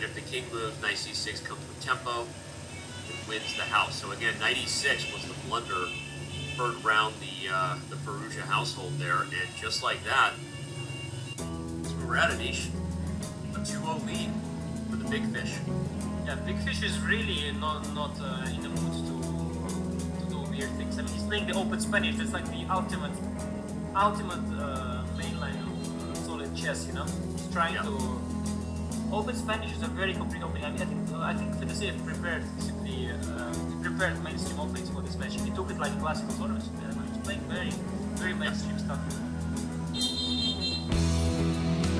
and if the king moves, knight c6 comes with tempo, it wins the house. So again, knight e6 was the blunder heard around the Firouzja household there, and just like that, we're at Anish, a 2-0 lead for the big fish. Yeah, big fish is really not in the mood to do weird things. I mean, he's playing the open Spanish. That's like the ultimate mainline of solid chess. You know, he's trying to. Open Spanish is a very complete opening. I mean, I think Fedoseev prepared simply prepared mainstream openings for this match. He took it like classical tournaments. He's playing very mainstream stuff.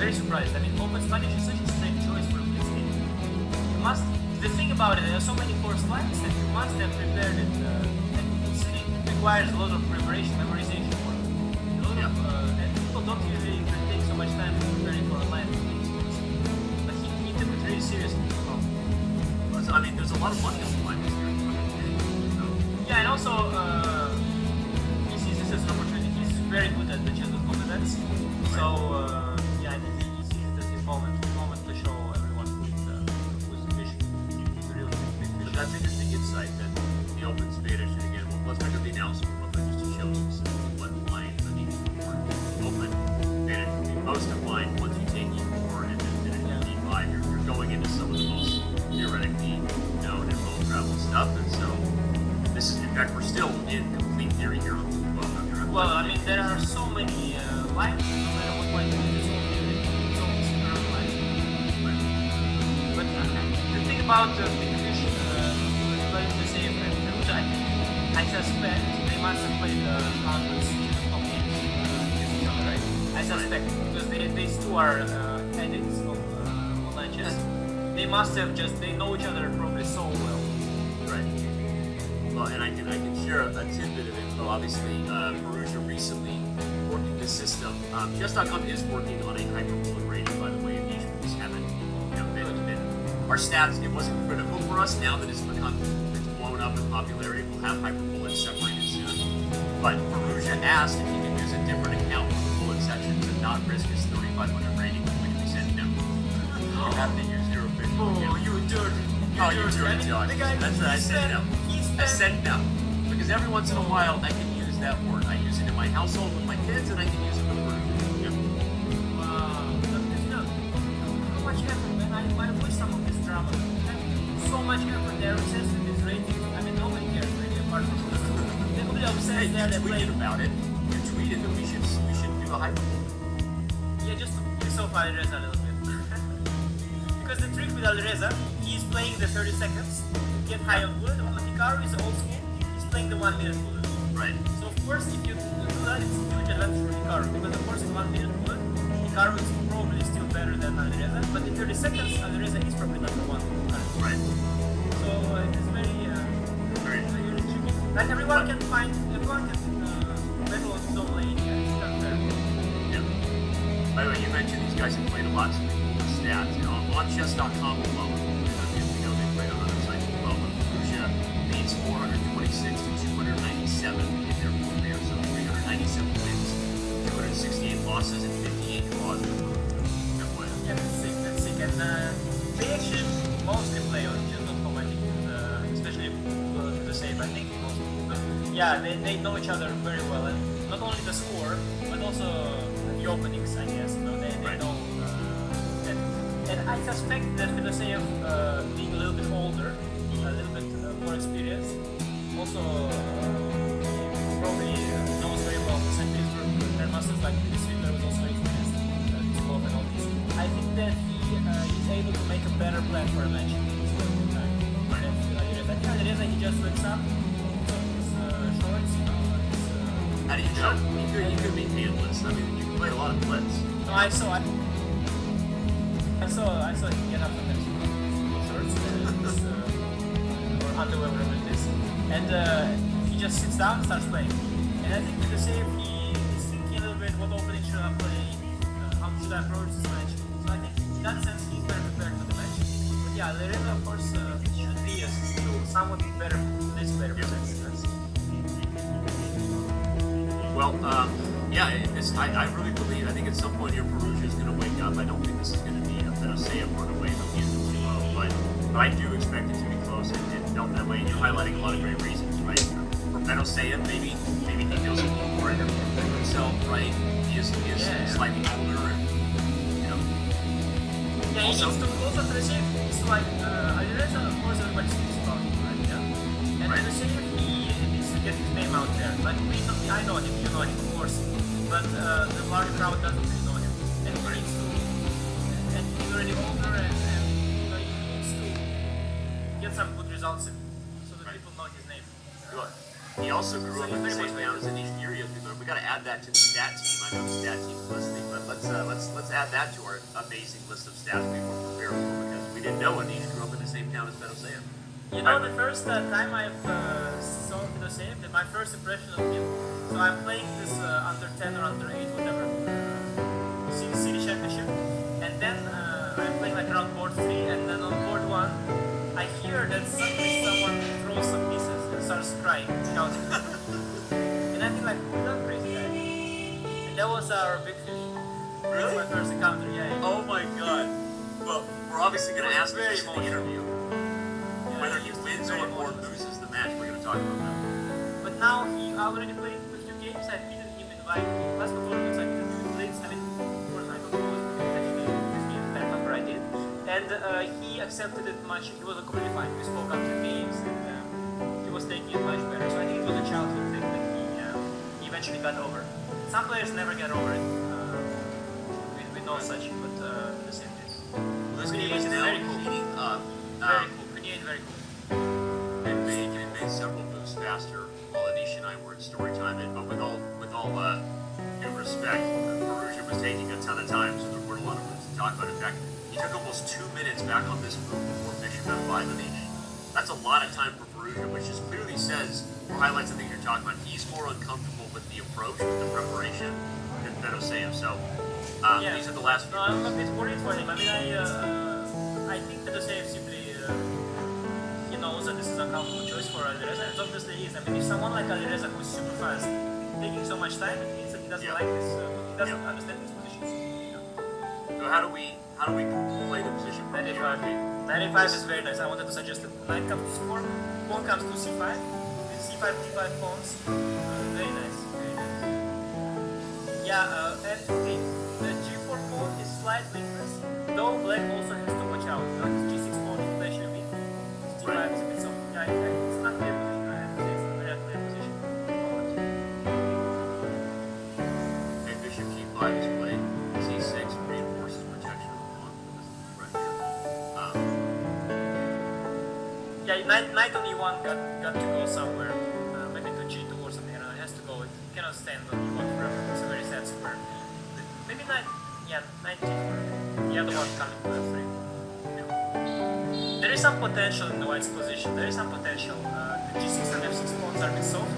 Very surprised. I mean, open Spanish is such a strange choice for a Blitz game. You must. The thing about it, there are so many forced lines that you must have prepared it. And it requires a lot of preparation, memorization for a lot of. And people don't usually take so much time preparing for a line. But he took it really seriously. I mean, there's a lot of money on the line this year. So. Yeah, and also he sees this as an opportunity. He's very good at the chess.com events. Right. So. Yeah, I think he sees it as his moment to show everyone who's the fish. He's a real big fish. But that's interesting insight that the open Spanish, and again, let's look at the announcement real quick just to show specifically what line I need for open Spanish would be most defined once you take e4 and then finish e5. You're going into some of the most theoretically known and well-traveled stuff, and so this is, in fact, we're still in complete theory here on the Well, I mean, there are so many lines, no matter what line it is. But the thing about the big fish, Fedoseev and Firouzja, I suspect they must have played hundreds of games against each other, right? I suspect, because these two are addicts of online chess. They must have they know each other probably so well. Right. Well, and I can share a tidbit of info. Obviously, Firouzja recently working this system. Chess.com is working on a hyperbolic rating, by the way. If you just haven't, been our stats. It wasn't critical for us. Now that it's blown up in popularity, we'll have hyperbolic separated soon. But Firouzja asked if he could use a different account for the bullet section to not risk his 3,500 rating, which we said no. You have to use your official account. Oh, you dirty! You dirty Josh. That's right. I said no. I said no. Because every once in a while I can use that word. I use it in my household with my kids, and I can use it with Firouzja. Yep. Wow. So much effort, man. I wish some of this drama. So much effort. They're obsessed with this rating. I mean, nobody cares really, apart from this. They're really obsessed there. They tweeted about it. You tweeted that we should do a hyperbole. Yeah, just to piss off Alireza a little bit. Because the trick with Alireza, he's playing the 30 seconds, get high on bullet. On Hikaru is old school, he's playing the 1 minute bullet. Right. So of course, if you do that, it's a huge advantage for Hikaru, because of course in 1 minute bullet, Hikaru is probably still better than Alireza, but in 30 seconds, Alireza is probably number one. Right. So it's very tricky. Like everyone can battle on his own lane, and it's not fair. Yeah. By the way, you mentioned these guys have played a lot, so we can the stats. On chess.com alone, they played on other sites as well, but Firouzja leads 426 to 297 in their career, so 397 wins, 268 losses, and 58 draws. Yeah, that's sick. And they actually mostly play on chess.com, I think, especially Fedoseev, I think. Yeah, they know each other very well, and not only the score, but also the openings, I guess. They know. And I suspect that Fedoseev, being a little bit older, a little bit more experienced, also probably knows very well the St. Petersburg grandmasters like Fedoseev was also experienced in Pskov and all this. I think that he is able to make a better plan for a match in this time. I think Alireza, he just wakes up, puts on his shorts, how do you know? He could be handless. I mean, you can play a lot of Blitz. No, I saw him get up sometimes with shorts or underwear, whatever it is, and he just sits down and starts playing. And I think Fedoseev, he is thinking a little bit what opening should I play, how should I approach this match. So I think in that sense he's better prepared for the match. But yeah, Alireza of course should be still somewhat better, less better prepared. Well, I really believe, I think at some point here Firouzja is going to wake up. I don't think this is going to be a Fedoseev run away. They'll be in the 2-0. but I do expect it to be close, and felt that way. And you're highlighting a lot of great reasons, right? For Fedoseev, maybe he feels a little more independent of himself, right? He is slightly older, and you know. Yeah, also Fedoseev is like Alireza, of course, everybody speaks about him, right? Yeah. And Fedoseev, he needs to get his name out there. Like I know him, you know him, of course, but the large crowd doesn't really know him, and he needs to. And he's already older, and you know, he needs to get some good results in, so that people know his name. Good. He also grew up in the same town as Anish Yuriyev. We got to add that to the stat team. I know the stat team is listening, but let's add that to our amazing list of stats we were prepared for, because we didn't know Anish grew up in the same town as Fedoseev. You know, the first time I've saw Fedoseev, my first impression of him. So I'm playing this under 10 or under 8, whatever, city championship, and then I'm playing like around board 3, and then on board 1, I hear that suddenly someone throws some pieces and starts crying, shouting. And I think like, who's that crazy guy? And that was our big fish. Really? My first encounter, yeah. Oh my god. Well, we're obviously going to ask very this in the interview. Whether he wins or loses the match, we're going to talk about that. But now I already played a few games. I beaten him in like last couple of games. I beaten him in Blitz. I mean, of course, I don't know actually this game. I remember I did, and he accepted it much. He was completely fine. We spoke after games, and he was taking it much better. So I think it was a childhood thing that he eventually got over. Some players never get over it. We know such, but the same thing. Well, this game is now heating up. Very cool. Very cool. It made several moves faster while Anish and I were in story time. But with all due respect, Firouzja was taking a ton of time, so there weren't a lot of moves to talk about. In fact, he took almost 2 minutes back on this move before Bishop F5 Anish. That's a lot of time for Firouzja, which just clearly says, or highlights the things you're talking about. He's more uncomfortable with the approach, with the preparation, than Fedoseev. So these are the last few I'm moves. a bit worried for him. I mean, I think Fedoseev simply he knows that this is a comfortable choice for Alireza, and obviously he is. I mean, if someone like Alireza who's super fast taking so much time, it means that he doesn't like this. He doesn't understand these positions. So how do we play the position? 95. 95 is very nice. I wanted to suggest that knight comes to c4, pawn comes to c5, with c5, d5 pawns. Very nice, very nice. Yeah, and the g4 pawn is slightly pressed, though black also has to watch out. Like g6 pawn is flash a bit, d5 is a bit soft. Yeah, it's not clear position. I have to say it's a very clear position. Okay, bishop g5 is played. c6 reinforces protection of the pawn. Right here. Yeah, knight on e1 got to go somewhere, maybe to g2 or something. It has to go. It cannot stand on e1 forever. It's a very sad square. Maybe knight g4. The other one coming to f3. There is some potential in the white's position. There is some potential. The g6 and f6 pawns are a bit soft.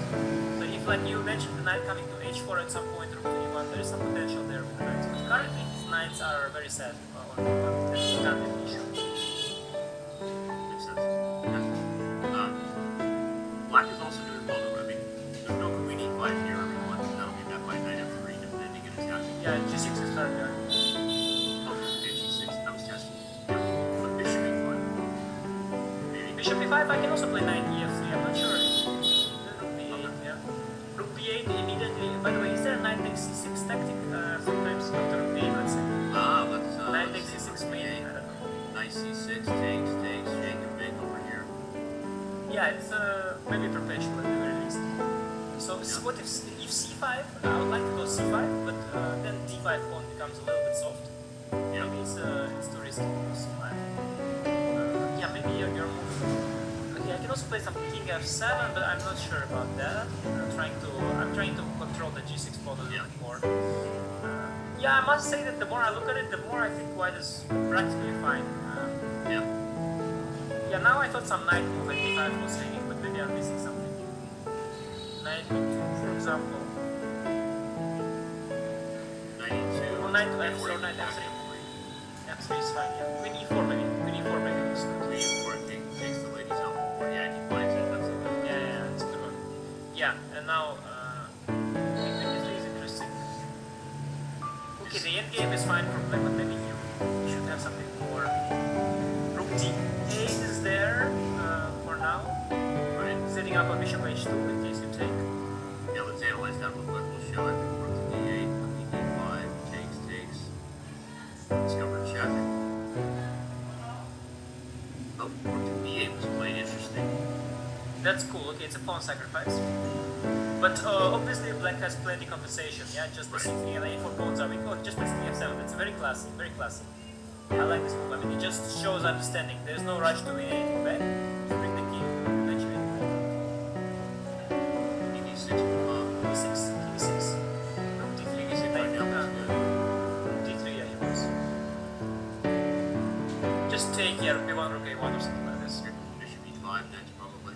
So if, like you mentioned, the knight coming to h4 at some point, or to e1, there is some potential there with the knights. But currently, his knights are very sad on e1. That's not an issue. Makes sense. Yeah. Black is also doing well though. I mean, there's no queen e5 here, everyone. That'll be met by knight f3, defending and attacking. Yeah, g6 is better. Okay, g6, that was tested. Yeah. But bishop e5. Maybe. Bishop e5, I can also play knight ef3, I'm not sure. Rook b8, yeah. Rook b8 immediately. By the way, is there a knight takes c6 tactic sometimes after rook b8, let's say? Let's Knight takes c6 maybe, I don't know. Knight c6, takes, shake and bake over here. Yeah, it's maybe perpetual at the very least. So what if c5? I would like to go c5, but then d5 pawn becomes a little bit soft. Yeah. Maybe it's too risky to go c5. Yeah, maybe your move. Okay, I can also play some king f7, but I'm not sure about that. I'm trying to control the g6 pawn a little bit more. Yeah, I must say that the more I look at it, the more I think white is practically fine. Yeah, now I thought some knight move at d5 was hanging, but maybe I'm missing something. Knight e2, for example. Knight e2. Or knight to f4 or knight f3. f3 is fine, yeah. Queen e4 maybe. Queen e4 maybe looks good. Queen e4 takes the lady's out before. Yeah, he finds it. That's a good one. Yeah, it's a good one. Yeah, and now queen e3 is interesting. Okay, the endgame is fine for black, but maybe you should have something more. Rook d8 is bishop h2 in case you take. Yeah, let's analyze that real quick. We'll show it. Rook to d8, d5, takes. Discover check. Oh, rook to b8 was played. Interesting. That's cool. Okay, it's a pawn sacrifice. But obviously black has plenty compensation. Yeah, just the c3 and a4 pawns are weak. Oh, just plays f7. That's very classy. Very classy. I like this move. I mean, it just shows understanding. There's no rush to win anything back. To bring the king eventually. d6. d6. d6. d3 right now was good. d3, yeah, he was. Just take, yeah, rook b1, rook a1 or something like this. Bishop e5 next, probably.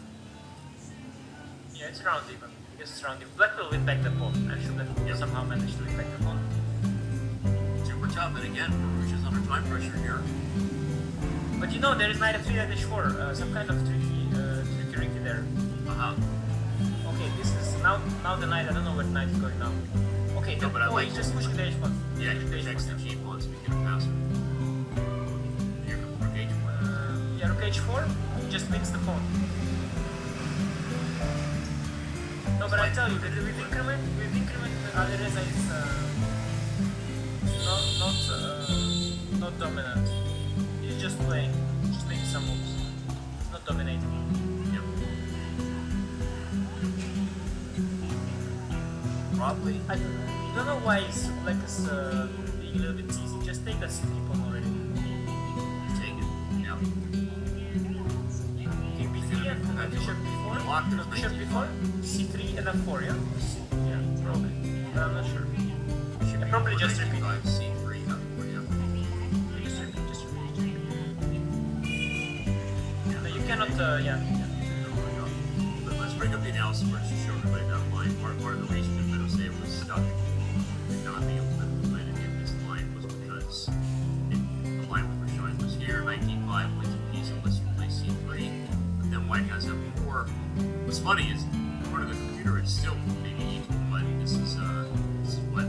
Yeah, it's round even. I guess it's round even. Black will win back the pawn. Actually, black will somehow manage to win back the pawn. Super tough, and again, Firouzja's under time pressure here. But you know, there is knight f3, knight h4, some kind of tricky there. Okay, this is now the knight. I don't know where the knight is going now. Okay, No, but I like he's just pushing the h1. Yeah, he protects the g pawn so we get a passer. Here, rook h1. Yeah, rook h4 just wins the pawn. No, but I tell you, with increment, Alireza is not dominant. He's just playing, just making some moves. He's not dominating. Yep. Probably. I don't know why black is being a little bit easy. Just take that c3 pawn already. Take it. Yeah. King b3 and bishop b4. No, bishop b4, c3 and f4, yeah? Yeah, probably. But I'm not sure. Yeah, probably just repeat. c3, f4, yeah. Just repeat. No, you cannot, yeah. But let's bring up the analysis first to show everybody that line. Part of the reason that Fedoseev was stuck and not being able to play to get this line was because the line we were showing was here, knight d5, wins a piece unless you play c3, but then white has f4. What's funny is, according to the computer, it's still maybe equal, but this is what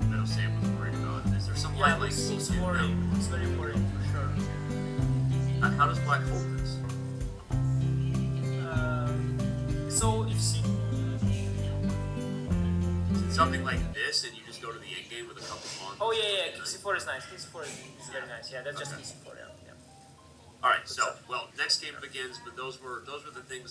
Fedoseev was worried about. Is there some line like c2 it's worrying. It's very worrying for sure. How does black hold this? So if c Something like this, and you just go to the endgame with a couple pawns. oh yeah, king c4 is nice. King c4 is very nice. Yeah, that's just king c4. Yeah. All right, so well, next game begins, but those were the things